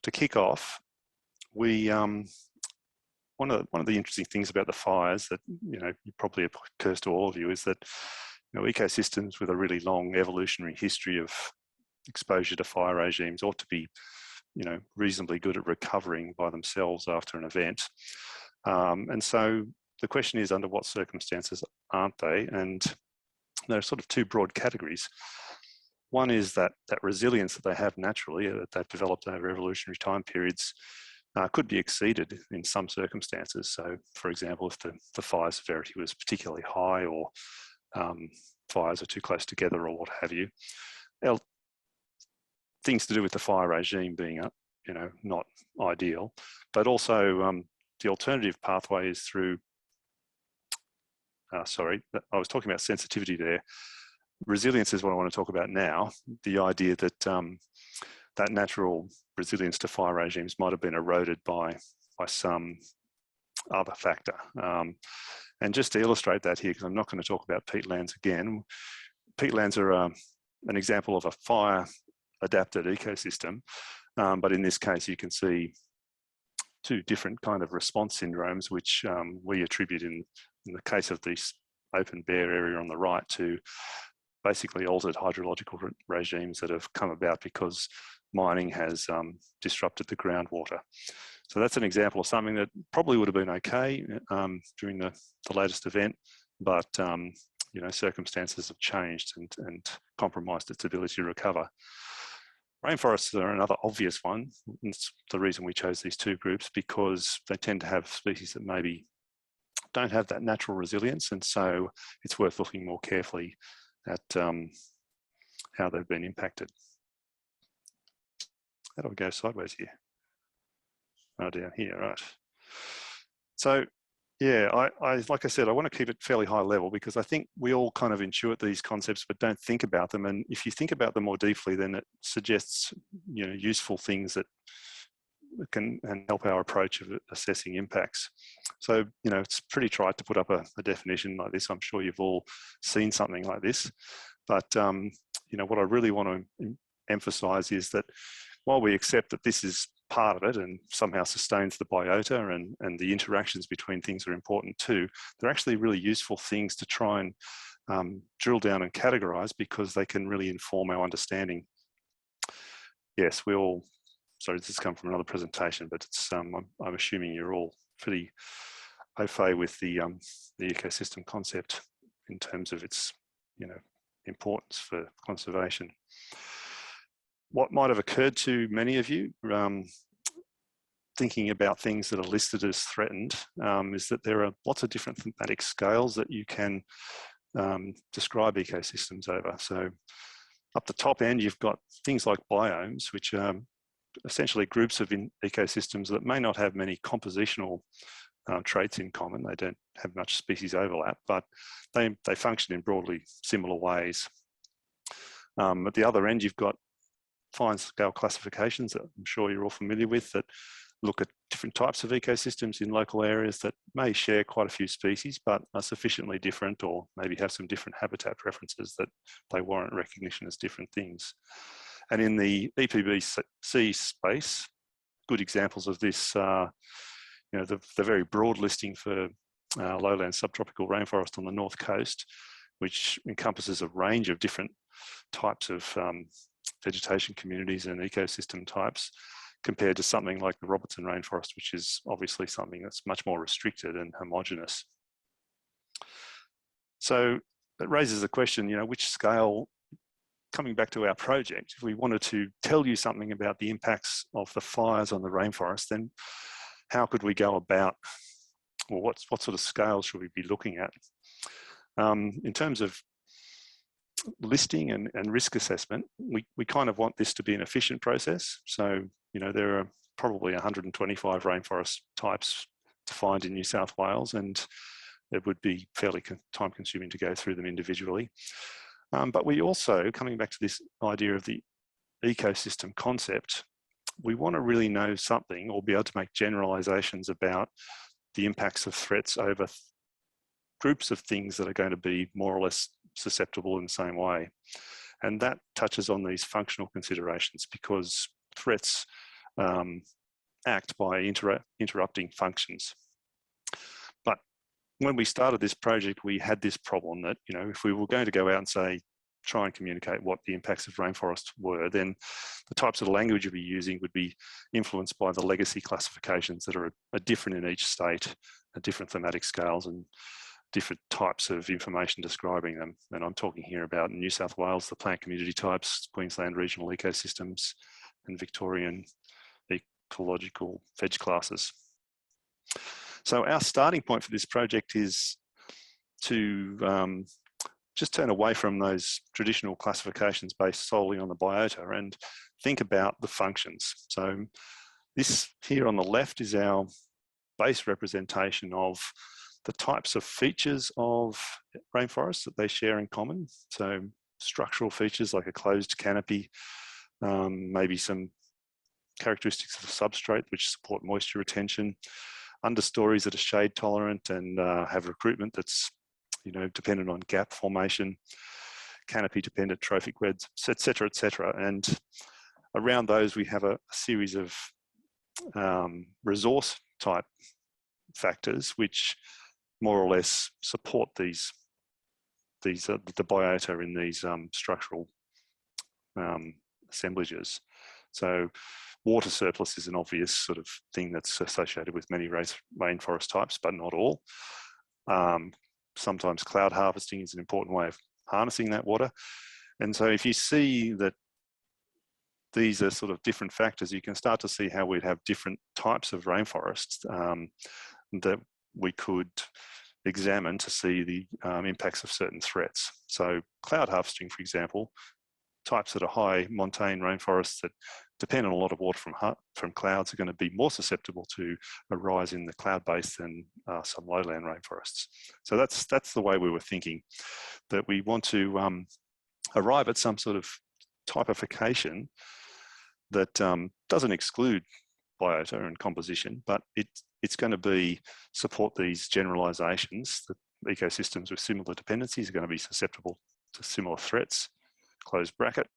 to kick off, we one of the interesting things about the fires that probably occurs to all of you is that ecosystems with a really long evolutionary history of exposure to fire regimes ought to be reasonably good at recovering by themselves after an event. And so the question is, under what circumstances aren't they? And there are sort of two broad categories. One is that resilience that they have naturally, that they've developed over evolutionary time periods, could be exceeded in some circumstances. So, for example, if the fire severity was particularly high, or fires are too close together, or what have you. Things to do with the fire regime being, not ideal, but also the alternative pathway is through. Sorry, I was talking about sensitivity there. Resilience is what I want to talk about now. The idea that that natural resilience to fire regimes might have been eroded by some other factor. And just to illustrate that here, because I'm not going to talk about peatlands again, peatlands are an example of a fire-adapted ecosystem, but in this case you can see two different kind of response syndromes, which we attribute in the case of this open bare area on the right to basically altered hydrological regimes that have come about because mining has disrupted the groundwater. So that's an example of something that probably would have been okay during the latest event, but circumstances have changed and compromised its ability to recover. Rainforests are another obvious one. It's the reason we chose these two groups, because they tend to have species that maybe don't have that natural resilience, and so it's worth looking more carefully at how they've been impacted. How do I go sideways here? Oh, down here, right. So, yeah, I like I said, I want to keep it fairly high level, because I think we all kind of intuit these concepts but don't think about them. And if you think about them more deeply, then it suggests useful things that can help our approach of assessing impacts. So it's pretty trite to put up a definition like this. I'm sure you've all seen something like this, but what I really want to emphasize is that while we accept that this is part of it and somehow sustains the biota, and the interactions between things are important too, they're actually really useful things to try and drill down and categorize, because they can really inform our understanding. Yes, we all, sorry, this has come from another presentation, but it's I'm assuming you're all pretty au fait with the ecosystem concept in terms of its importance for conservation. What might have occurred to many of you thinking about things that are listed as threatened is that there are lots of different thematic scales that you can describe ecosystems over. So up the top end, you've got things like biomes, which are essentially groups of ecosystems that may not have many compositional traits in common. They don't have much species overlap, but they function in broadly similar ways. At the other end, you've got fine scale classifications that I'm sure you're all familiar with, that look at different types of ecosystems in local areas that may share quite a few species, but are sufficiently different, or maybe have some different habitat preferences that they warrant recognition as different things. And in the EPBC space, good examples of this are the very broad listing for lowland subtropical rainforest on the north coast, which encompasses a range of different types of vegetation communities and ecosystem types, compared to something like the Robertson rainforest, which is obviously something that's much more restricted and homogeneous. So it raises the question, which scale, coming back to our project, if we wanted to tell you something about the impacts of the fires on the rainforest, then how could we go about, or what sort of scale should we be looking at? In terms of listing and risk assessment, we kind of want this to be an efficient process. So, there are probably 125 rainforest types defined in New South Wales, and it would be fairly time consuming to go through them individually. But we also, coming back to this idea of the ecosystem concept, we want to really know something, or be able to make generalizations about the impacts of threats over groups of things that are going to be more or less susceptible in the same way. And that touches on these functional considerations, because threats act by interrupting functions. But when we started this project, we had this problem that, you know, if we were going to go out and say, try and communicate what the impacts of rainforests were, then the types of language we'd be using would be influenced by the legacy classifications that are different in each state, at different thematic scales and different types of information describing them. And I'm talking here about New South Wales, the plant community types, Queensland regional ecosystems, and Victorian ecological veg classes. So our starting point for this project is to just turn away from those traditional classifications based solely on the biota and think about the functions. So this here on the left is our base representation of the types of features of rainforests that they share in common. So structural features like a closed canopy, maybe some characteristics of the substrate which support moisture retention, understories that are shade tolerant and have recruitment that's, you know, dependent on gap formation, canopy dependent trophic beds, etc., etc. And around those we have a series of resource type factors which more or less support the biota in these structural assemblages. So water surplus is an obvious sort of thing that's associated with many rainforest types, but not all. Sometimes cloud harvesting is an important way of harnessing that water. And so if you see that these are sort of different factors, you can start to see how we'd have different types of rainforests that we could examine to see the impacts of certain threats. So cloud harvesting, for example, types that are high montane rainforests that depend on a lot of water from clouds are going to be more susceptible to a rise in the cloud base than some lowland rainforests. So that's the way we were thinking, that we want to arrive at some sort of typification that doesn't exclude biota and composition, but it's going to support these generalizations that ecosystems with similar dependencies are going to be susceptible to similar threats, close bracket.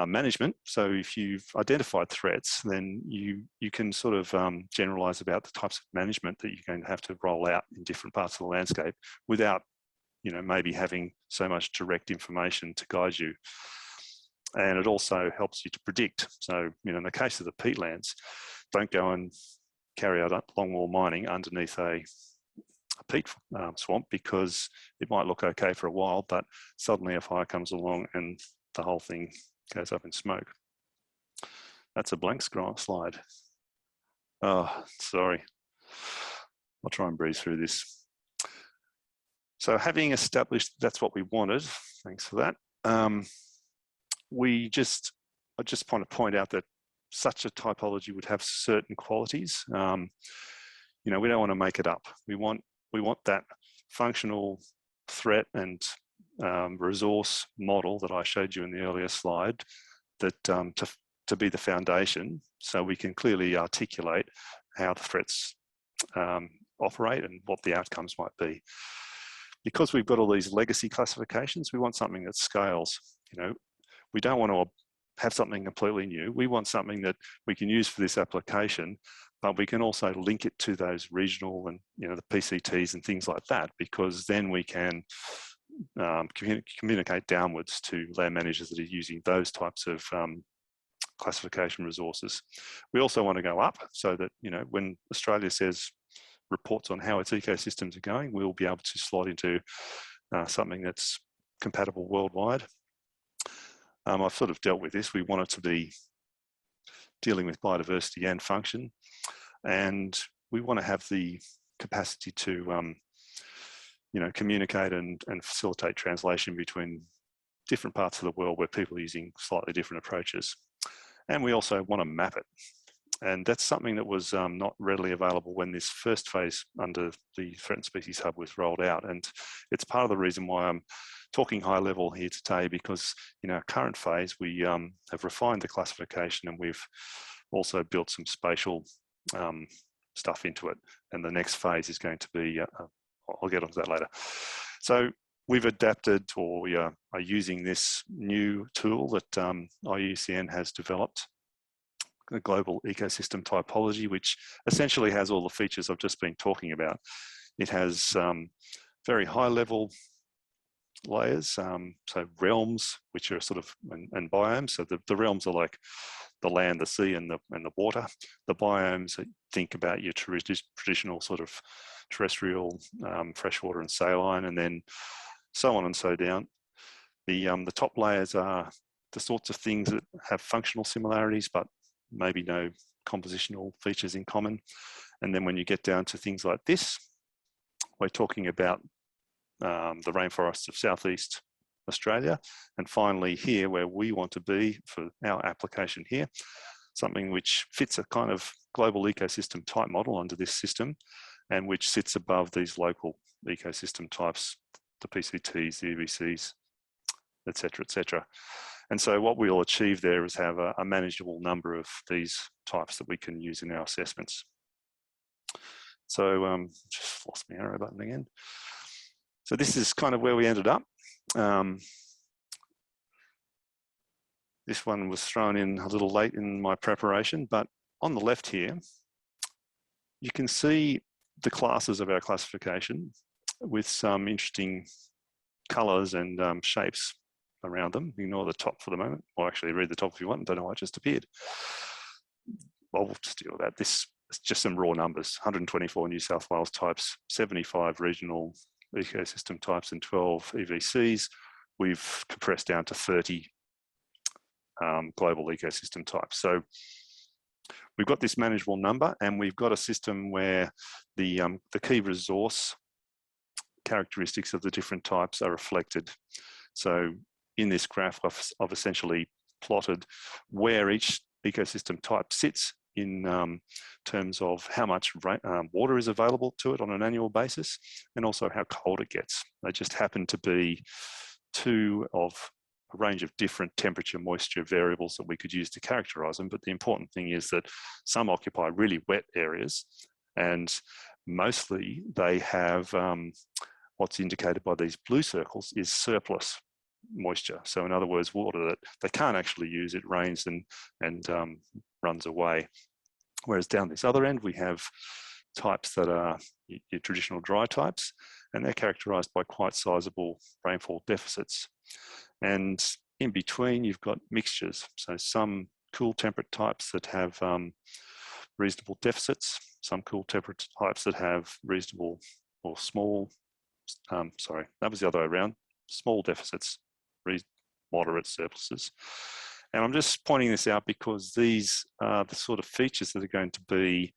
Management, so if you've identified threats, then you can sort of generalize about the types of management that you're going to have to roll out in different parts of the landscape without, you know, maybe having so much direct information to guide you. And it also helps you to predict. So, you know, in the case of the peatlands, don't go and carry out longwall mining underneath a peat swamp, because it might look okay for a while, but suddenly a fire comes along and the whole thing goes up in smoke. That's a blank slide. Oh, sorry. I'll try and breeze through this. So having established that's what we wanted, thanks for that. I just want to point out that such a typology would have certain qualities. You know, we don't want to make it up. We want that functional threat and resource model that I showed you in the earlier slide, that to be the foundation, so we can clearly articulate how the threats operate and what the outcomes might be. Because we've got all these legacy classifications, we want something that scales. You know, we don't want to have something completely new. We want something that we can use for this application, but we can also link it to those regional and, you know, the PCTs and things like that, because then we can communicate downwards to land managers that are using those types of classification resources. We also want to go up so that, you know, when Australia says reports on how its ecosystems are going, we'll be able to slot into something that's compatible worldwide. I've sort of dealt with this. We want it to be dealing with biodiversity and function, and we want to have the capacity to you know, communicate and facilitate translation between different parts of the world where people are using slightly different approaches. And we also want to map it. And that's something that was not readily available when this first phase under the Threatened Species Hub was rolled out. And it's part of the reason why I'm talking high level here today, because in our current phase, we have refined the classification, and we've also built some spatial stuff into it. And the next phase is going to be, I'll get onto that later. So we've adapted, or we are using this new tool that IUCN has developed a global ecosystem typology, which essentially has all the features I've just been talking about. It has very high level layers, so realms, which are sort of, and biomes. So the realms are like the land, the sea, and the water. The biomes, think about your traditional sort of terrestrial, freshwater and saline, and then so on and so down. The top layers are the sorts of things that have functional similarities, but maybe no compositional features in common. And then when you get down to things like this, we're talking about the rainforests of Southeast Australia. And finally here, where we want to be for our application here, something which fits a kind of global ecosystem type model under this system, and which sits above these local ecosystem types, the PCTs, the EVCs, et cetera, and so what we'll achieve there is have a manageable number of these types that we can use in our assessments. So just lost my arrow button again. So this is kind of where we ended up. This one was thrown in a little late in my preparation, but on the left here, you can see the classes of our classification with some interesting colors and shapes around them. Ignore the top for the moment, or actually read the top if you want. Don't know why it just appeared. Well, we'll just deal with that. This is just some raw numbers: 124 New South Wales types, 75 regional ecosystem types, and 12 EVCs. We've compressed down to 30 global ecosystem types. So we've got this manageable number, and we've got a system where the key resource characteristics of the different types are reflected. So in this graph, I've essentially plotted where each ecosystem type sits in terms of how much water is available to it on an annual basis, and also how cold it gets. They just happen to be two of a range of different temperature, moisture variables that we could use to characterize them. But the important thing is that some occupy really wet areas, and mostly they have what's indicated by these blue circles is surplus moisture. So in other words, water that they can't actually use, it rains and runs away. Whereas down this other end, we have types that are your traditional dry types, and they're characterized by quite sizable rainfall deficits. And in between, you've got mixtures. So some cool temperate types that have reasonable deficits, some cool temperate types that have reasonable or small, sorry, that was the other way around, small deficits, moderate surpluses. And I'm just pointing this out because these are the sort of features that are going to be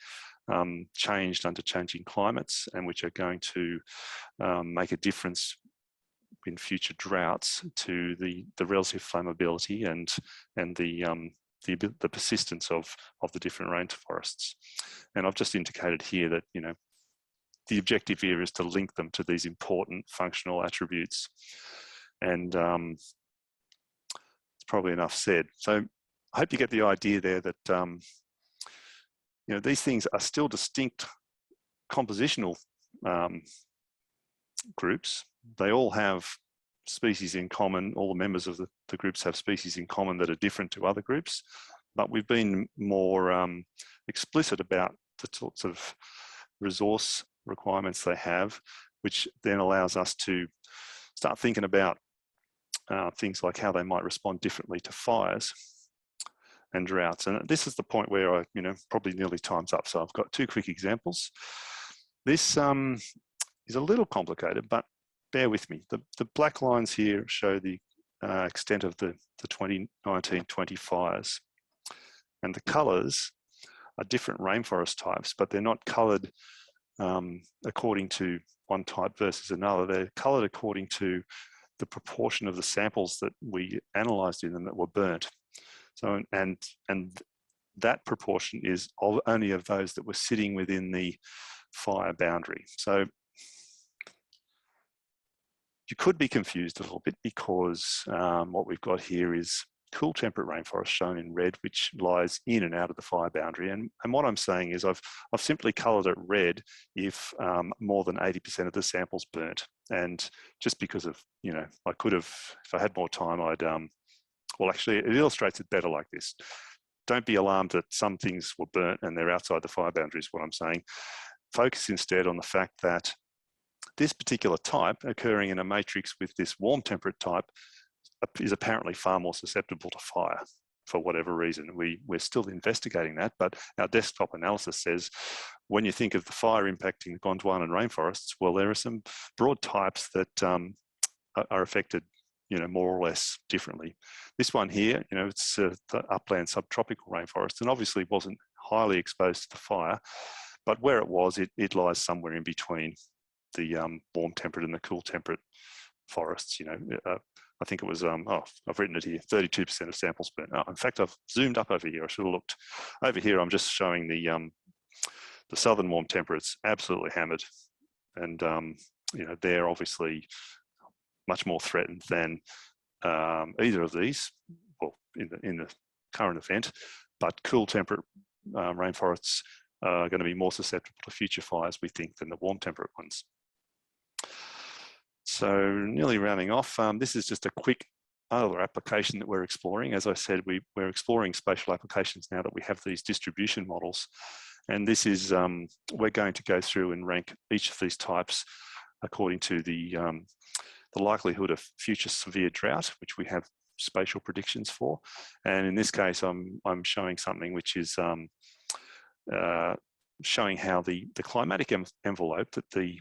changed under changing climates, and which are going to make a difference in future droughts to the relative flammability and the persistence of the different rainforests. And I've just indicated here that, you know, the objective here is to link them to these important functional attributes. And it's probably enough said. So I hope you get the idea there that you know, these things are still distinct compositional groups. They all have species in common. All the members of the groups have species in common that are different to other groups, but we've been more explicit about the sorts of resource requirements they have, which then allows us to start thinking about things like how they might respond differently to fires and droughts. And this is the point where I, you know, probably nearly time's up. So I've got two quick examples. This is a little complicated, but bear with me. The black lines here show the extent of the 2019-20 fires. And the colours are different rainforest types, but they're not coloured according to one type versus another. They're coloured according to the proportion of the samples that we analysed in them that were burnt. So, and that proportion is only of those that were sitting within the fire boundary. So you could be confused a little bit because what we've got here is cool temperate rainforest shown in red, which lies in and out of the fire boundary. And what I'm saying is I've simply coloured it red if more than 80% of the samples burnt. And just because of, you know, I could have, if I had more time, I'd, well, actually it illustrates it better like this. don't be alarmed that some things were burnt and they're outside the fire boundaries, what I'm saying. Focus instead on the fact that this particular type occurring in a matrix with this warm temperate type is apparently far more susceptible to fire for whatever reason. We're still investigating that, but our desktop analysis says when you think of the fire impacting the Gondwanan rainforests, well, there are some broad types that are affected, more or less differently. This one here, it's the upland subtropical rainforest, and obviously wasn't highly exposed to the fire, but where it was, it lies somewhere in between the warm temperate and the cool temperate forests. I think it was, I've written it here, 32% of samples burnt. In fact, I've zoomed up over here. I should have looked. Over here, I'm just showing the southern warm temperates absolutely hammered. And, they're obviously much more threatened than either of these, well, in the current event, but cool temperate rainforests are going to be more susceptible to future fires, we think, than the warm temperate ones. So nearly rounding off, this is just a quick other application that we're exploring. As I said, we're exploring spatial applications now that we have these distribution models. And this is, we're going to go through and rank each of these types according to the likelihood of future severe drought, which we have spatial predictions for. And in this case, I'm showing something which is showing how the climatic envelope that the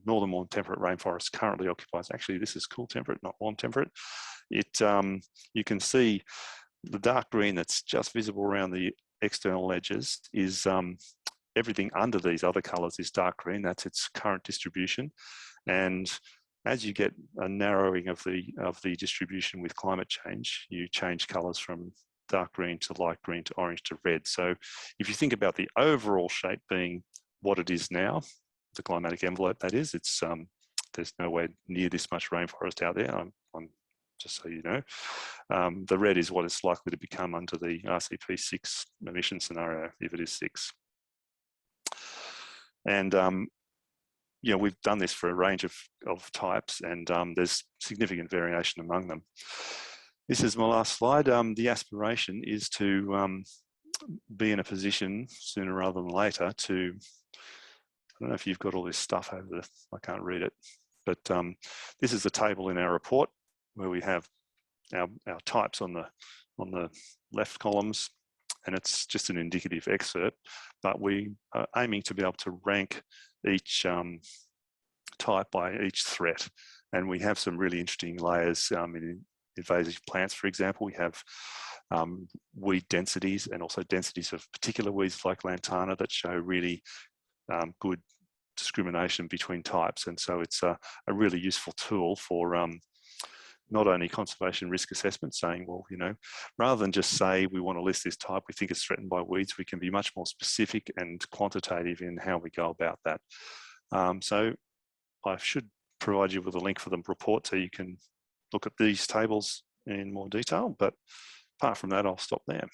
northern warm temperate rainforest currently occupies. Actually, this is cool temperate, not warm temperate. You can see the dark green that's just visible around the external edges is everything under these other colors is dark green. That's its current distribution. And as you get a narrowing of the distribution with climate change, you change colors from dark green to light green to orange to red. So if you think about the overall shape being what it is now, the climatic envelope that is, it's there's nowhere near this much rainforest out there. I'm just so you know. The red is what it's likely to become under the RCP 6 emission scenario, if it is 6. And we've done this for a range of types, and there's significant variation among them. This is my last slide. The aspiration is to be in a position sooner rather than later to, I don't know if you've got all this stuff over there, I can't read it, but this is the table in our report where we have our types on the left columns, and it's just an indicative excerpt, but we are aiming to be able to rank each type by each threat. And we have some really interesting layers in invasive plants, for example. We have weed densities and also densities of particular weeds like lantana that show really good discrimination between types. And so it's a really useful tool for not only conservation risk assessment, saying, well, rather than just say we want to list this type, we think it's threatened by weeds, we can be much more specific and quantitative in how we go about that. So I should provide you with a link for the report so you can look at these tables in more detail, but apart from that, I'll stop there.